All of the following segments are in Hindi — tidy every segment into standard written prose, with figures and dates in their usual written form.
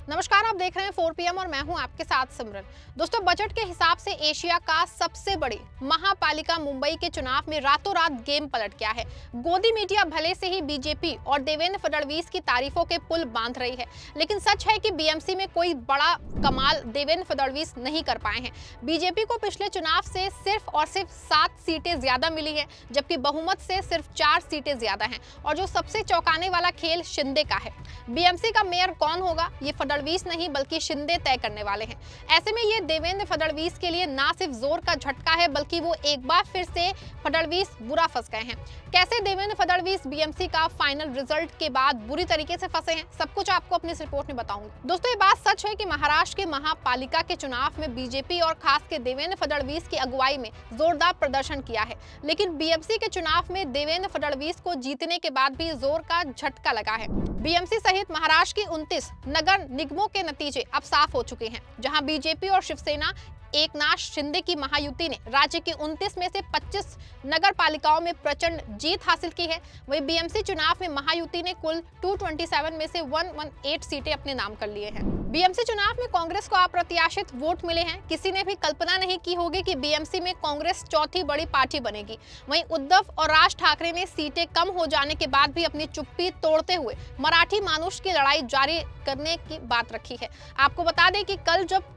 नमस्कार, आप देख रहे हैं 4 PM और मैं हूं आपके साथ सिमरन। दोस्तों, बजट के हिसाब से एशिया का सबसे बड़ी महापालिका मुंबई के चुनाव में रातों रात गेम पलट गया है। गोदी मीडिया भले से ही बीजेपी और देवेंद्र फडणवीस की तारीफों के पुल बांध रही है, लेकिन सच है कि बीएमसी में कोई बड़ा कमाल देवेंद्र फडणवीस नहीं कर पाए हैं। बीजेपी को पिछले चुनाव से सिर्फ और सिर्फ 7 सीटें ज्यादा मिली है, जबकि बहुमत से सिर्फ 4 सीटें ज्यादा हैं। और जो सबसे चौंकाने वाला खेल शिंदे का है। बीएमसी का मेयर कौन होगा, ये फडणवीस नहीं बल्कि शिंदे तय करने वाले हैं। ऐसे में ये देवेंद्र फडणवीस के लिए ना सिर्फ जोर का झटका है, बल्कि वो एक बार फिर से फडणवीस बुरा फंस गए हैं। कैसे देवेंद्र फडणवीस बीएमसी का फाइनल रिजल्ट के बाद बुरी तरीके से फंसे हैं, सब कुछ आपको अपनी इस रिपोर्ट में बताऊंगी। दोस्तों, ये बात सच है कि महाराष्ट्र के महापालिका के चुनाव में बीजेपी और खास के देवेंद्र फडणवीस की अगुवाई में जोरदार प्रदर्शन किया है, लेकिन बीएमसी के चुनाव में देवेंद्र फडणवीस को जीतने के बाद भी जोर का झटका लगा है। बीएमसी सहित महाराष्ट्र की 29 नगर निगमों के नतीजे अब साफ हो चुके हैं, जहां बीजेपी और शिवसेना एकनाथ शिंदे की महायुति ने राज्य की 29 में से 25 नगर पालिकाओं में प्रचंड जीत हासिल की है। वहीं बीएमसी चुनाव में महायुति ने कुल 227 में से 118 सीटें अपने नाम कर लिए हैं। बीएमसी चुनाव में कांग्रेस को अप्रत्याशित वोट मिले हैं। किसी ने भी कल्पना नहीं की होगी कि बीएमसी में कांग्रेस चौथी बड़ी पार्टी बनेगी। वहीं उद्धव और राज ठाकरे ने सीटें कम हो जाने के बाद भी अपनी चुप्पी तोड़ते हुए मराठी मानुष की लड़ाई जारी करने की बात रखी है। आपको बता दें कि कल जब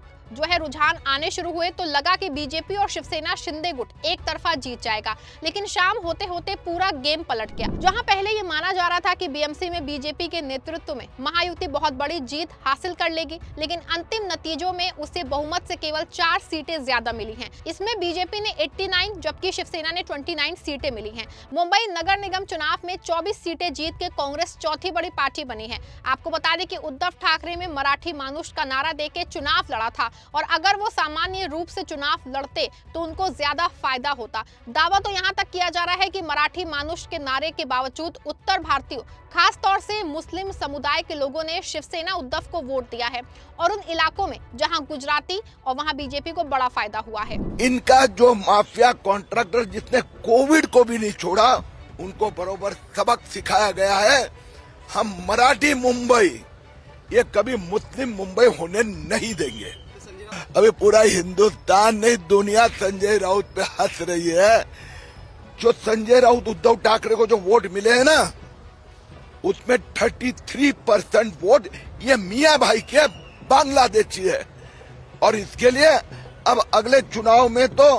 रुझान आने शुरू हुए तो लगा कि बीजेपी और शिवसेना शिंदे गुट एक तरफा जीत जाएगा, लेकिन शाम होते होते पूरा गेम पलट गया। जहां पहले ये माना जा रहा था कि बीएमसी में बीजेपी के नेतृत्व में महायुति बहुत बड़ी जीत हासिल कर लेगी, लेकिन अंतिम नतीजों में उसे बहुमत से केवल 4 सीटें ज्यादा मिली हैं। इसमें बीजेपी ने 89 जबकि शिवसेना ने 29 सीटें मिली हैं। मुंबई नगर निगम चुनाव में 24 सीटें जीत के कांग्रेस चौथी बड़ी पार्टी बनी है। आपको बता दें कि उद्धव ठाकरे में मराठी मानुष का नारा देके चुनाव लड़ा था, और अगर वो सामान्य रूप से चुनाव लड़ते तो उनको ज्यादा फायदा होता। दावा तो यहाँ तक किया जा रहा है कि मराठी मानुष के नारे के बावजूद उत्तर भारतीयों, खास तौर से मुस्लिम समुदाय के लोगों ने शिवसेना उद्धव को वोट दिया है, और उन इलाकों में जहां गुजराती और वहां बीजेपी को बड़ा फायदा हुआ है। इनका जो माफिया कॉन्ट्रैक्टर जिसने कोविड को भी नहीं छोड़ा, उनको बरोबर सबक सिखाया गया है। हम मराठी मुंबई ये कभी मुस्लिम मुंबई होने नहीं देंगे। अभी पूरा हिंदुस्तान नहीं, दुनिया संजय राउत पे हंस रही है। जो संजय राउत उद्धव ठाकरे को जो वोट मिले हैं ना, उसमें 33% वोट ये मियां भाई के बांग्लादेशी है। और इसके लिए अब अगले चुनाव में तो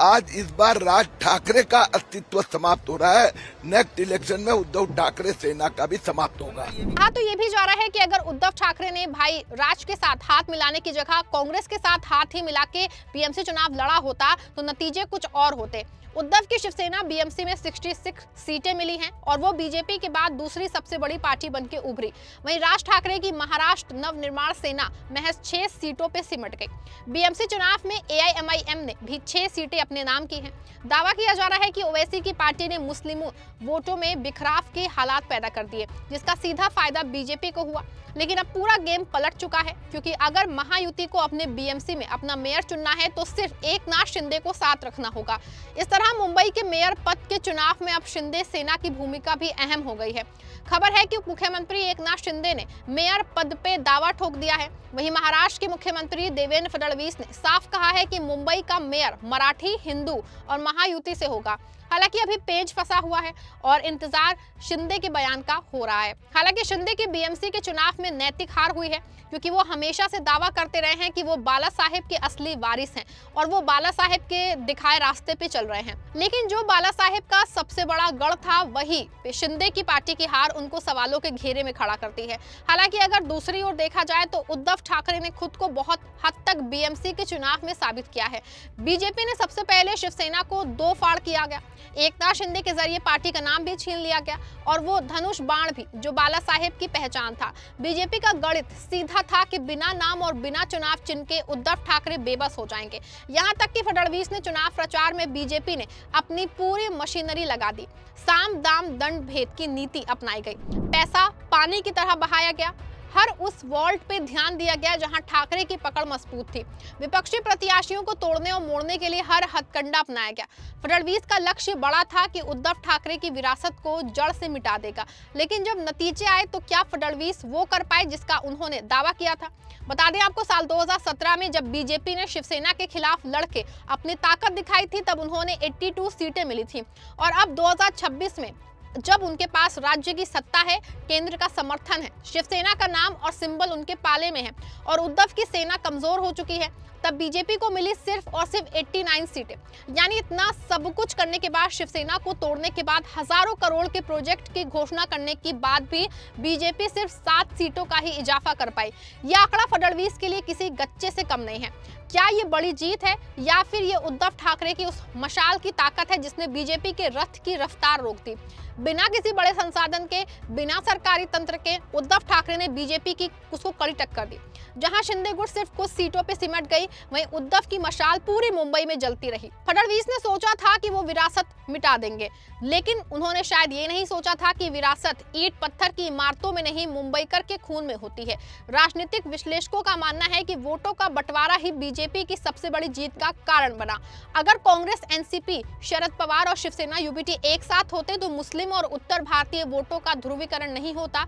आज इस बार राज ठाकरे का अस्तित्व समाप्त हो रहा है। नेक्स्ट इलेक्शन में उद्धव ठाकरे सेना का भी समाप्त होगा। हाँ, तो ये भी जा रहा है कि अगर उद्धव ठाकरे ने भाई राज के साथ हाथ मिलाने की जगह कांग्रेस के साथ हाथ ही मिला के बीएमसी चुनाव लड़ा होता तो नतीजे कुछ और होते। उद्धव की शिवसेना बीएमसी में 66 सीटें मिली हैं, और वो बीजेपी के बाद दूसरी सबसे बड़ी पार्टी बनके उभरी। वहीं राज ठाकरे की महाराष्ट्र नवनिर्माण सेना महज 6 सीटों पे सिमट गई। बीएमसी चुनाव में एआईएमआईएम ने भी 6 सीटें अपने नाम की हैं। दावा किया जा रहा है कि ओवैसी की पार्टी ने मुस्लिम वोटों में बिखराव के हालात पैदा कर दिए, जिसका सीधा फायदा बीजेपी को हुआ। लेकिन अब पूरा गेम पलट चुका है, क्योंकि अगर महायुति को अपने बीएमसी में अपना मेयर चुनना है तो सिर्फ एकनाथ शिंदे को साथ रखना होगा। इस तरह मुंबई के मेयर पद के चुनाव में अब शिंदे सेना की भूमिका भी अहम हो गई है। खबर है कि मुख्यमंत्री एकनाथ शिंदे ने मेयर पद पे दावा ठोक दिया है। वहीं महाराष्ट्र के मुख्यमंत्री देवेंद्र फडणवीस ने साफ कहा है कि मुंबई का मेयर मराठी, हिंदू और महायुति से होगा। हालांकि अभी पेच फंसा हुआ है और इंतजार शिंदे के बयान का हो रहा है। हालांकि शिंदे की बीएमसी के चुनाव में नैतिक हार हुई है, क्योंकि वो हमेशा से दावा करते रहे हैं कि वो बाला साहेब के असली वारिस हैं और वो बाला साहेब के दिखाए रास्ते पे चल रहे हैं। लेकिन जो बाला साहेब का सबसे बड़ा गढ़ था, वही शिंदे की पार्टी की हार उनको सवालों के घेरे में खड़ा करती है। हालांकि अगर दूसरी ओर देखा जाए तो उद्धव ठाकरे ने खुद को बहुत हद तक बीएमसी के चुनाव में साबित किया है। बीजेपी ने सबसे पहले शिवसेना को 2 फाड़ किया गया। एकनाथ शिंदे के जरिए पार्टी का नाम भी छीन लिया गया, और वो धनुष बाण भी जो बाला साहेब की पहचान था। बीजेपी का गणित सीधा था कि बिना नाम और बिना चुनाव चिन्ह के उद्धव ठाकरे बेबस हो जाएंगे। यहाँ तक कि फडणवीस ने चुनाव प्रचार में बीजेपी ने अपनी पूरी मशीनरी लगा दी। साम दाम दंड भेद की नीति अपनाई गई। पैसा पानी की तरह बहाया गया। हर उस वॉल्ट पे ध्यान दिया गया जहां ठाकरे की पकड़ मजबूत थी। विपक्षी प्रत्याशियों को तोड़ने और मोड़ने के लिए हर हथकंडा अपनाया गया। फडणवीस का लक्ष्य बड़ा था कि उद्धव ठाकरे की विरासत को जड़ से मिटा देगा, लेकिन जब नतीजे आए तो क्या फडणवीस वो कर पाए जिसका उन्होंने दावा किया था? बता दें आपको, साल 2017 में जब बीजेपी ने शिवसेना के खिलाफ लड़के अपनी ताकत दिखाई थी तब उन्होंने 82 सीटें मिली थी, और अब 2026 में जब उनके पास राज्य की सत्ता है, केंद्र का समर्थन है, शिवसेना का नाम और सिंबल उनके पाले में है और उद्धव की सेना कमजोर हो चुकी है, तब बीजेपी को मिली सिर्फ और सिर्फ 89 सीटें। यानी इतना सब कुछ करने के बाद, शिवसेना को तोड़ने के बाद, हजारों करोड़ के प्रोजेक्ट की घोषणा करने के बाद भी बीजेपी सिर्फ 7 सीटों का ही इजाफा कर पाई। यह आंकड़ा फडणवीस के लिए किसी गच्चे से कम नहीं है। क्या ये बड़ी जीत है या फिर ये उद्धव ठाकरे की उस मशाल की ताकत है जिसने बीजेपी के रथ की रफ्तार रोक दी? बिना किसी बड़े संसाधन के, बिना सरकारी तंत्र के, उद्धव ठाकरे ने बीजेपी की उसको कड़ी टक्कर दी। जहां शिंदे गुट सिर्फ कुछ सीटों पे सिमट गई, वहीं उद्धव की मशाल पूरी मुंबई में जलती रही। फडणवीस ने सोचा था कि वो विरासत मिटा देंगे, लेकिन उन्होंने शायद ये नहीं सोचा था कि विरासत ईंट पत्थर की इमारतों में नहीं, मुंबईकर के खून में होती है। राजनीतिक विश्लेषकों का मानना है कि वोटों का बंटवारा ही बीजेपी की सबसे बड़ी जीत का कारण बना। अगर कांग्रेस, एनसीपी, शरद पवार और शिवसेना यूबीटी एक साथ होते तो मुस्लिम और उत्तर भारतीय वोटों का ध्रुवीकरण नहीं होता।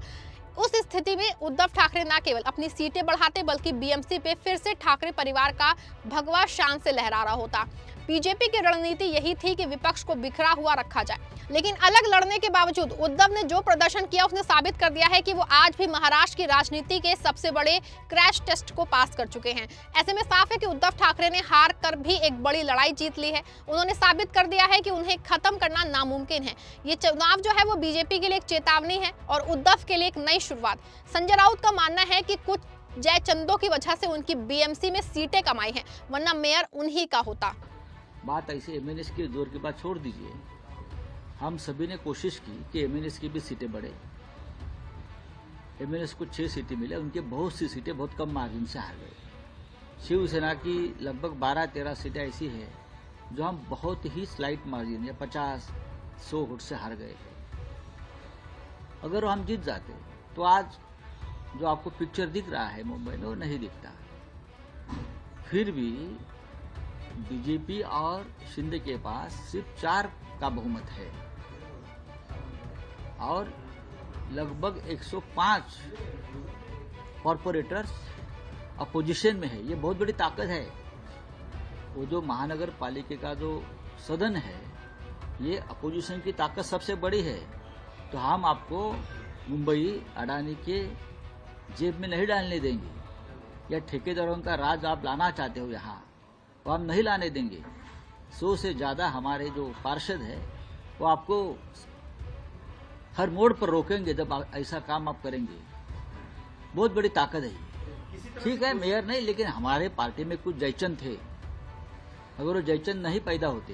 उस स्थिति में उद्धव ठाकरे न केवल अपनी सीटें बढ़ाते बल्कि बीएमसी पे फिर से ठाकरे परिवार का भगवा शान से लहरा रहा होता। बीजेपी की रणनीति यही थी कि विपक्ष को बिखरा हुआ रखा जाए, लेकिन अलग लड़ने के बावजूद उद्धव ने जो प्रदर्शन किया उसने साबित कर दिया है कि वो आज भी महाराष्ट्र की राजनीति के सबसे बड़े क्रैश टेस्ट को पास कर चुके हैं। ऐसे में साफ है कि उद्धव ठाकरे ने हार कर भी एक बड़ी लड़ाई जीत ली है। उन्होंने साबित कर दिया है कि उन्हें खत्म करना नामुमकिन है। ये चुनाव जो है वो बीजेपी के लिए एक चेतावनी है और उद्धव के लिए एक नई शुरुआत। संजय राउत का मानना है कि कुछ जयचंदों की वजह से उनकी बीएमसी में सीटें कमाई हैं, वरना मेयर उन्हीं का होता। बात ऐसे एमएनएस के जोर की बात छोड़ दीजिए। हम सभी ने कोशिश की कि एमएनएस की भी सीटें बढ़े। एमएनएस को 6 सीटें मिले, उनके बहुत सी सीटें बहुत कम मार्जिन से हार गए। शिवसेना की लगभग 12-13 सीटें ऐसी है जो हम बहुत ही स्लाइट मार्जिन या 50-100 वोट से हार गए थे। अगर हम जीत जाते तो आज जो आपको पिक्चर दिख रहा है मुंबई में वो नहीं दिखता। फिर भी बीजेपी और शिंदे के पास सिर्फ 4 का बहुमत है और लगभग 105 कॉरपोरेटर्स अपोजिशन में है। ये बहुत बड़ी ताकत है। वो जो महानगर पालिका का जो सदन है, ये अपोजिशन की ताकत सबसे बड़ी है। तो हम आपको मुंबई अडानी के जेब में नहीं डालने देंगे। या ठेकेदारों का राज आप लाना चाहते हो यहाँ, तो हम नहीं लाने देंगे। 100 से ज्यादा हमारे जो पार्षद है वो आपको हर मोड़ पर रोकेंगे जब ऐसा काम आप करेंगे। बहुत बड़ी ताकत है। ठीक है, मेयर नहीं, लेकिन हमारे पार्टी में कुछ जयचंद थे। अगर वो जयचंद नहीं पैदा होते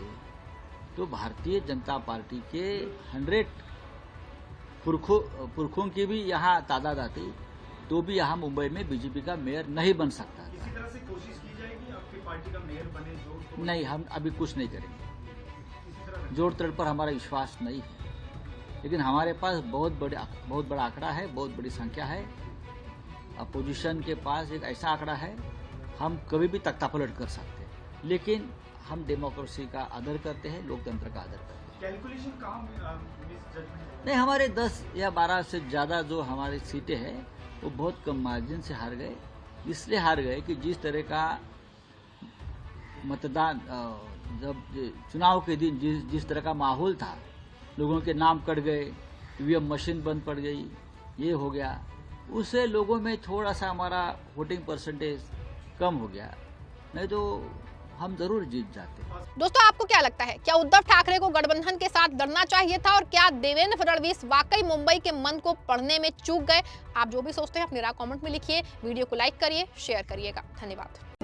तो भारतीय जनता पार्टी के 100 पुरखों की भी यहाँ तादाद आती, तो भी यहाँ मुंबई में बीजेपी का मेयर नहीं बन सकता था। इसी तरह से कोशिश की जाएगी आपकी पार्टी का मेयर बने जो नहीं, हम अभी कुछ नहीं करेंगे। जोड़ तोड़ पर हमारा विश्वास नहीं है, लेकिन हमारे पास बहुत बड़ा आंकड़ा है, बहुत बड़ी संख्या है। अपोजिशन के पास एक ऐसा आंकड़ा है, हम कभी भी तख्तापलट कर सकते हैं, लेकिन हम डेमोक्रेसी का आदर करते हैं, लोकतंत्र का आदर करते हैं। कैलकुलेशन कहाँ नहीं, हमारे 10 या 12 से ज़्यादा जो हमारी सीटें हैं वो बहुत कम मार्जिन से हार गए। इसलिए हार गए कि जिस तरह का मतदान, जब चुनाव के दिन जिस तरह का माहौल था, लोगों के नाम कट गए, ईवीएम मशीन बंद पड़ गई, ये हो गया, उससे लोगों में थोड़ा सा हमारा वोटिंग परसेंटेज कम हो गया। नहीं तो हम जरूर जीत जाते। दोस्तों, आपको क्या लगता है, क्या उद्धव ठाकरे को गठबंधन के साथ डरना चाहिए था और क्या देवेंद्र फडणवीस वाकई मुंबई के मन को पढ़ने में चूक गए? आप जो भी सोचते हैं अपनी राय कमेंट में लिखिए। वीडियो को लाइक करिए, शेयर करिएगा। धन्यवाद।